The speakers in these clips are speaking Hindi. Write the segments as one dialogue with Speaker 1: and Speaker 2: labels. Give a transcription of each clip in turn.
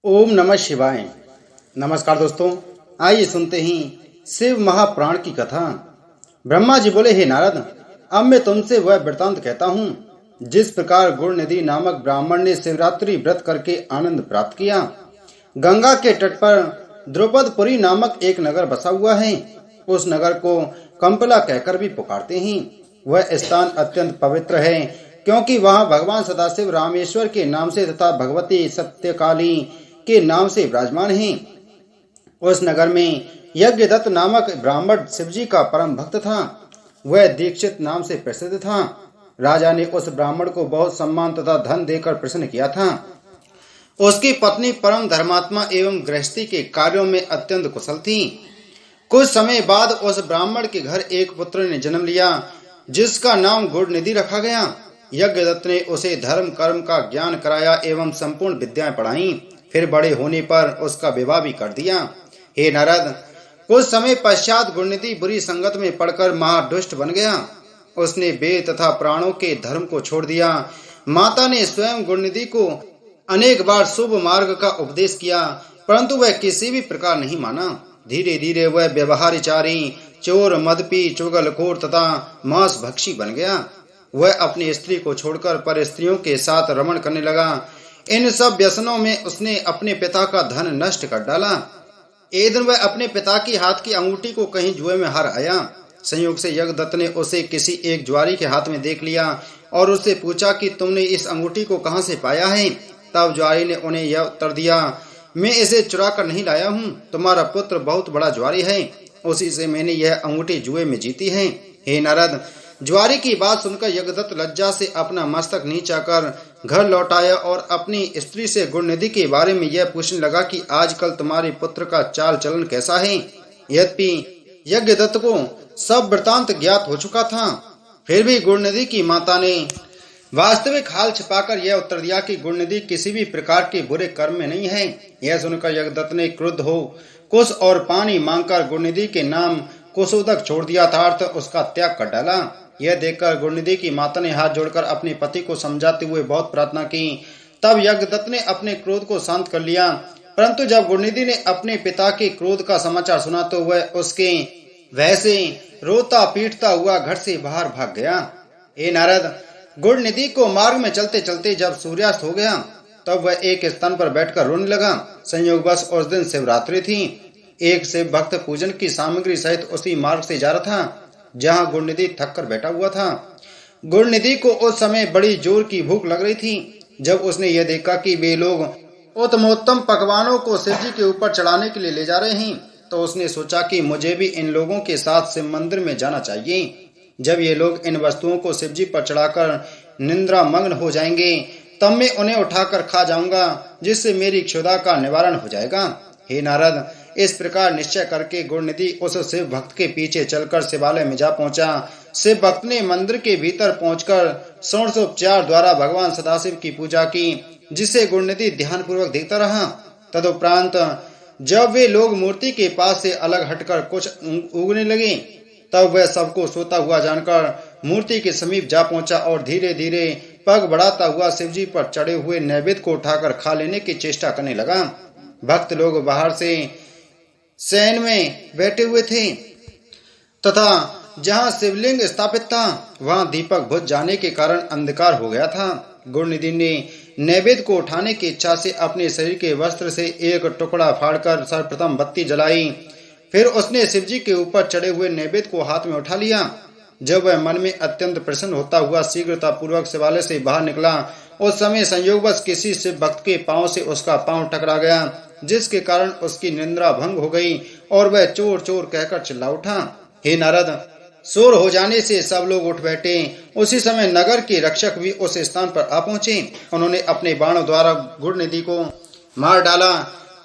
Speaker 1: ओम नमः शिवाय। नमस्कार दोस्तों, आइए सुनते हैं शिव महापुराण की कथा। ब्रह्मा जी बोले, हे नारद, अब मैं तुमसे वह वृतांत कहता हूँ जिस प्रकार गुण निधि नामक ब्राह्मण ने शिवरात्रि व्रत करके आनंद प्राप्त किया। गंगा के तट पर द्रुपदपुरी नामक एक नगर बसा हुआ है। उस नगर को कंपला कहकर भी पुकारते हैं। वह स्थान अत्यंत पवित्र है क्योंकि वहाँ भगवान सदाशिव रामेश्वर के नाम से तथा भगवती सत्यकाली के नाम से विराजमान हैं। उस नगर में यज्ञदत्त नामक ब्राह्मण शिवजी का परम भक्त था। वह दीक्षित नाम से प्रसिद्ध था। राजा ने उस ब्राह्मण को बहुत सम्मान तथा धन देकर प्रसन्न किया था। उसकी पत्नी परम धर्मात्मा एवं गृहस्थी के कार्यों में अत्यंत कुशल थी। कुछ समय बाद उस ब्राह्मण के घर एक पुत्र ने जन्म लिया जिसका नाम गुणनिधि रखा गया। यज्ञदत्त ने उसे धर्म कर्म का ज्ञान कराया एवं संपूर्ण विद्याएं पढ़ाई। फिर बड़े होने पर उसका विवाह भी कर दिया। हे नारद, कुछ समय पश्चात गुणनिधि बुरी संगत में पड़कर महादुष्ट बन गया। उसने वेद तथा प्राणों के धर्म को छोड़ दिया। माता ने स्वयं गुणनिधि को अनेक बार शुभ मार्ग का उपदेश किया, परंतु वह किसी भी प्रकार नहीं माना। धीरे धीरे वह व्यवहारिचारी, चोर, मदपी, चुगलखोर तथा मांस भक्षी बन गया। वह अपनी स्त्री को छोड़कर पर स्त्रियों के साथ रमण करने लगा। इन सब व्यसनों में उसने अपने पिता का धन नष्ट कर डाला। एक दिन वह अपने पिता की हाथ की अंगूठी को कहीं जुए में हार आया। संयोग से यज्ञदत्त ने उसे किसी एक ज्वारी के हाथ में देख लिया और उससे पूछा कि तुमने इस अंगूठी को कहां से पाया है। तब ज्वारी ने उन्हें यह उत्तर दिया, मैं इसे चुरा कर नहीं लाया हूँ। तुम्हारा पुत्र बहुत बड़ा ज्वारी है, उसी से मैंने यह अंगूठी जुए में जीती है। हे नारद, ज्वारी की बात सुनकर यज्ञदत्त लज्जा से अपना मस्तक नीचा कर घर लौट आया और अपनी स्त्री से गुणनिधि के बारे में यह पूछने लगा कि आजकल तुम्हारे पुत्र का चाल चलन कैसा है। यद्यपि यज्ञदत्त को सब वृतांत ज्ञात हो चुका था, फिर भी गुणनिधि की माता ने वास्तविक हाल छिपाकर यह उत्तर दिया कि गुणनिधि किसी भी प्रकार के बुरे कर्म में नहीं है। यह सुनकर यज्ञदत्त ने क्रुद्ध हो कुश और पानी मांगकर गुणनिधि के नाम कुशोदक छोड़ दिया था, अर्थ उसका त्याग कर डाला। यह देखकर गुणनिधि की माता ने हाथ जोड़कर अपने पति को समझाते हुए बहुत प्रार्थना की। तब यज्ञदत्त ने अपने क्रोध को शांत कर लिया, परंतु जब गुणनिधि ने अपने पिता के क्रोध का समाचार सुना तो वह उसके वैसे रोता पीटता हुआ घर से बाहर भाग गया। हे नारद, गुणनिधि को मार्ग में चलते चलते जब सूर्यास्त हो गया तब वह एक स्थान पर बैठकर रोने लगा। संयोगवश उस दिन शिवरात्रि थी। एक शिव भक्त पूजन की सामग्री सहित उसी मार्ग से जा रहा था जहाँ गुणनिधि थक कर बैठा हुआ था। गुणनिधि को उस समय बड़ी जोर की भूख लग रही थी। जब उसने यह देखा कि वे लोग उत्तमोत्तम पकवानों को शिवजी के ऊपर चढ़ाने के लिए ले जा रहे हैं तो उसने सोचा कि मुझे भी इन लोगों के साथ शिव मंदिर में जाना चाहिए। जब ये लोग इन वस्तुओं को शिवजी पर चढ़ाकर निंद्रा मग्न हो जाएंगे तब मैं उन्हें उठाकर खा जाऊंगा, जिससे मेरी क्षुधा का निवारण हो जाएगा। हे नारद, इस प्रकार निश्चय करके गुणनिधि उस शिव भक्त के पीछे चलकर शिवालय में जा पहुंचा। शिव भक्त ने मंदिर के भीतर पहुंचकर षोडशोपचार द्वारा भगवान सदाशिव की पूजा की, जिसे गुणनिधि ध्यान पूर्वक देखता रहा। तदुपरांत जब वे लोग मूर्ति के पास से अलग हटकर कुछ उगने लगे तब वह सबको सोता हुआ जानकर मूर्ति के समीप जा पहुंचा और धीरे धीरे पग बढ़ाता हुआ शिवजी पर चढ़े हुए नैवेद्य को उठाकर खा लेने की चेष्टा करने लगा। भक्त लोग बाहर से शयन में बैठे हुए थे तथा जहां शिवलिंग स्थापित था वहां दीपक बुझ जाने के कारण अंधकार हो गया था। गुणनिधि ने नैवेद्य को उठाने की इच्छा से अपने शरीर के वस्त्र से एक टुकड़ा फाड़कर सर्वप्रथम बत्ती जलाई। फिर उसने शिवजी के ऊपर चढ़े हुए नैवेद्य को हाथ में उठा लिया। जब वह मन में अत्यंत प्रसन्न होता हुआ शीघ्रता पूर्वक शिवालय से बाहर निकला, उस समय संयोगवश किसी शिव भक्त के पांव से उसका पांव टकरा गया, जिसके कारण उसकी निंद्रा भंग हो गई और वह चोर चोर कहकर चिल्ला उठा। हे नारद, शोर हो जाने से सब लोग उठ बैठे। उसी समय नगर के रक्षक भी उस स्थान पर आ पहुंचे। उन्होंने अपने बाणों द्वारा गुणनिधि को मार डाला।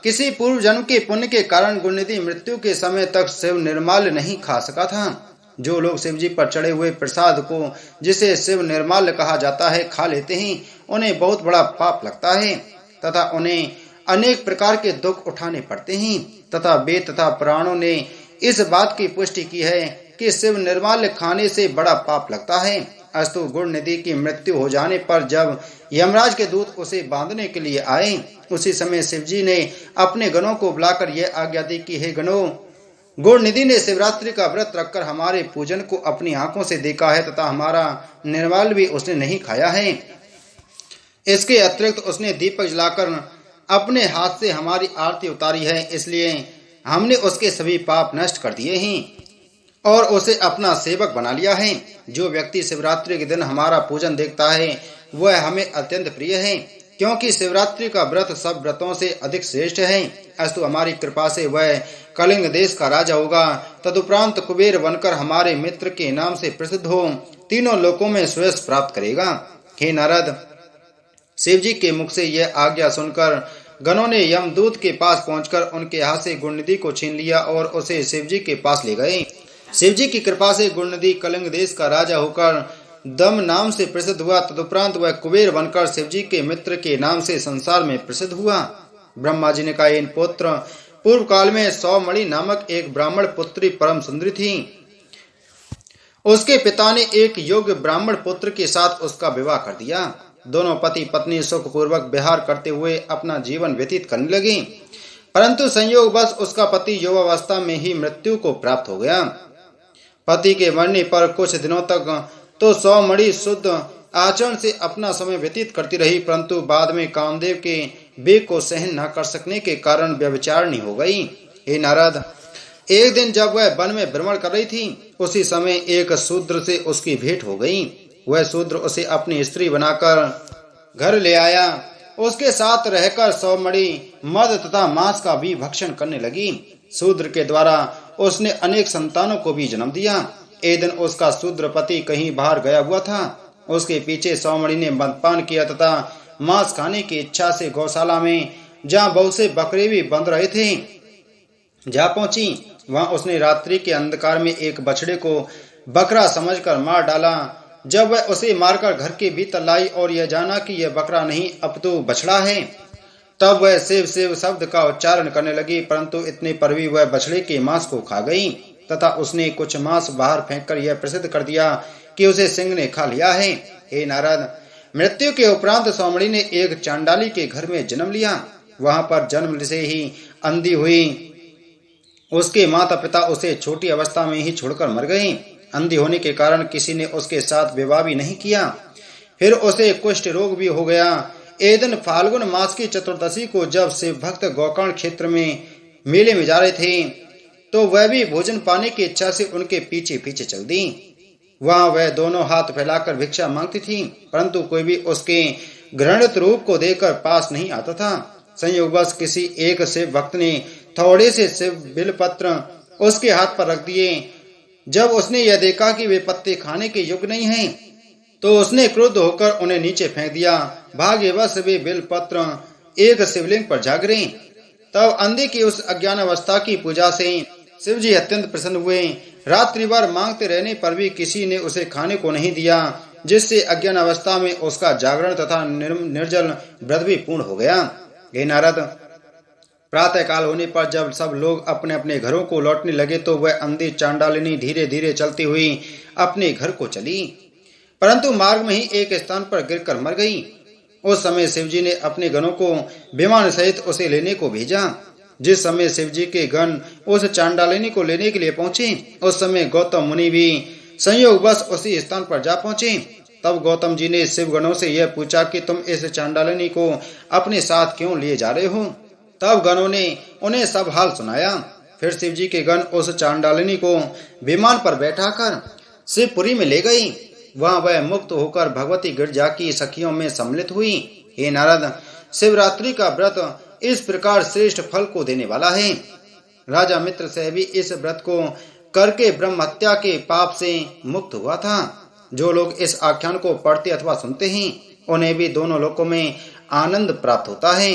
Speaker 1: किसी पूर्व जन्म के पुण्य के कारण गुणनिधि मृत्यु के समय तक शिव निर्माल्य नहीं खा सका था। जो लोग शिवजी पर चढ़े हुए प्रसाद को, जिसे शिव निर्माल्य कहा जाता है, खा लेते हैं, उन्हें बहुत बड़ा पाप लगता है तथा उन्हें अनेक प्रकार के दुख उठाने पड़ते हैं। तथा वेद तथा पुराणों ने इस बात की पुष्टि की है कि शिव निर्माल्य खाने से बड़ा पाप लगता है, अस्तु गुण निधि की मृत्यु हो जाने पर जब यमराज के दूत उसे बांधने के लिए आए, उसी समय शिवजी ने अपने गणों को बुलाकर यह आज्ञा दी कि हे गणों, गुण निधि ने शिवरात्रि का व्रत रखकर हमारे पूजन को अपनी आंखों से देखा है तथा हमारा निर्वाल भी उसने नहीं खाया है। इसके अतिरिक्त उसने दीपक जलाकर अपने हाथ से हमारी आरती उतारी है, इसलिए हमने उसके सभी पाप नष्ट कर दिए हैं और उसे अपना सेवक बना लिया है। जो व्यक्ति शिवरात्रि के दिन हमारा पूजन देखता है वह हमें अत्यंत प्रिय है, क्योंकि शिवरात्रि का व्रत सब व्रतों से अधिक श्रेष्ठ है। अस्तु हमारी कृपा से वह कलिंग देश का राजा होगा, तदुपरांत कुबेर बनकर हमारे मित्र के नाम से प्रसिद्ध हो तीनों लोकों में श्रेष्ठ प्राप्त करेगा। हे नारद, शिवजी के मुख से यह आज्ञा सुनकर गणों ने यमदूत के पास पहुंचकर उनके हाथ से गुणनिधि को छीन लिया और उसे शिवजी के पास ले गए। शिवजी की कृपा से गुणनिधि कलिंग देश का राजा होकर दम नाम से प्रसिद्ध हुआ। तदुपरांत वह कुबेर बनकर शिवजी के मित्र के नाम से संसार में प्रसिद्ध हुआ। ब्रह्मा जी ने कहा, इन पुत्र, पूर्व काल में सौमणि नामक एक ब्राह्मण पुत्री परम सुंदरी थी। उसके पिता ने एक योग्य ब्राह्मण पुत्र के साथ उसका विवाह कर दिया। दोनों पति पत्नी सुख पूर्वक विहार करते हुए अपना जीवन व्यतीत करने लगे, परंतु संयोगवश उसका पति युवावस्था में ही मृत्यु को प्राप्त हो गया। पति के मरने पर कुछ दिनों तक तो सौमणि शुद्ध आचरण से अपना समय व्यतीत करती रही, परंतु बाद में कामदेव के वेग को सहन न कर सकने के कारण व्यभिचारिणी हो गई। हे नारद, एक दिन जब वह वन में भ्रमण कर रही थी, उसी समय एक शूद्र से उसकी भेंट हो गई। वह शूद्र उसे अपनी स्त्री बनाकर घर ले आया। उसके साथ रहकर सौमणि मद तथा मांस का भी भक्षण करने लगी। शूद्र के द्वारा उसने अनेक संतानों को भी जन्म दिया। एक दिन उसका शूद्र पति कहीं बाहर गया हुआ था। उसके पीछे सौमणि ने मदपान किया तथा मांस खाने की इच्छा से गौशाला में, जहाँ बहुत से बकरे भी बंध रहे थे, जा पहुंची। वहां उसने रात्रि के अंधकार में एक बछड़े को बकरा समझकर मार डाला। जब वह उसे मारकर घर के भीतर लाई और यह जाना कि यह बकरा नहीं अपितु बछड़ा है, तब वह शिव शिव शब्द का उच्चारण करने लगी, परंतु इतने पर भी वह बछड़े के मांस को खा गई तथा उसने कुछ मांस बाहर फेंककर यह प्रसिद्ध कर दिया कि उसे सिंह ने खा लिया है। हे नारद, मृत्यु के उपरांत सौमणि ने एक चांडाली के घर में जन्म लिया। वहां पर जन्म से ही अंधी हुई। उसके माता पिता उसे छोटी अवस्था में ही छोड़कर मर गए। अंधी होने के कारण किसी ने उसके साथ विवाह भी नहीं किया। फिर उसे कुष्ठ रोग भी हो गया। एक दिन फाल्गुन मास की चतुर्दशी को जब शिव भक्त गोकर्ण क्षेत्र में मेले में जा रहे थे, तो वह भी भोजन पाने की इच्छा से उनके पीछे पीछे चल दी। वहां वह दोनों हाथ फैलाकर भिक्षा मांगती थी, परंतु कोई भी उसके घृणित रूप को देखकर पास नहीं आता था। संयोगवश किसी एक शिव भक्त ने थोड़े से शिव बिलपत्र उसके हाथ पर रख दिए। जब उसने यह देखा कि वे पत्ते खाने के योग्य नहीं हैं, तो उसने क्रुद्ध होकर उन्हें नीचे फेंक दिया। भाग्यवश वे बिलपत्र एक शिवलिंग पर जा गिरे। तब अंधे की उस अज्ञान अवस्था की पूजा से शिवजी अत्यंत प्रसन्न हुए। रात्रि भर मांगते रहने पर भी किसी ने उसे खाने को नहीं दिया, जिससे अज्ञान अवस्था में उसका जागरण तथा निर्जल व्रत भी पूर्ण हो गया। हे नारद, प्रातः काल होने पर जब सब लोग अपने अपने घरों को लौटने लगे, तो वह अंधी चांडालिनी धीरे धीरे चलती हुई अपने घर को चली, परंतु मार्ग में ही एक स्थान पर गिरकर मर गई। उस समय शिवजी ने अपने गणों को विमान सहित उसे लेने को भेजा। जिस समय शिवजी के गण उस चांडालिनी को लेने के लिए पहुंचे, उस समय गौतम मुनि भी संयोगवश उसी स्थान पर जा पहुंचे। तब गौतम जी ने शिव गणों से यह पूछा कि तुम इस चांडालिनी को अपने साथ क्यों लिए जा रहे हो। तब गणों ने उन्हें सब हाल सुनाया। फिर शिवजी के गण उस चांडालिनी को विमान पर बैठाकर शिवपुरी में ले गई। वहां वह मुक्त होकर भगवती गिरजा की सखियों में सम्मिलित हुई। हे नारद, शिवरात्रि का व्रत इस प्रकार श्रेष्ठ फल को देने वाला है। राजा मित्र से भी इस व्रत को करके ब्रह्म हत्या के पाप से मुक्त हुआ था। जो लोग इस आख्यान को पढ़ते अथवा सुनते हैं, उन्हें भी दोनों लोकों में आनंद प्राप्त होता है।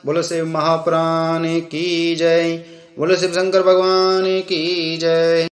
Speaker 1: बोलो शिव महापुराण की जय। बोलो शिव शंकर भगवान की जय।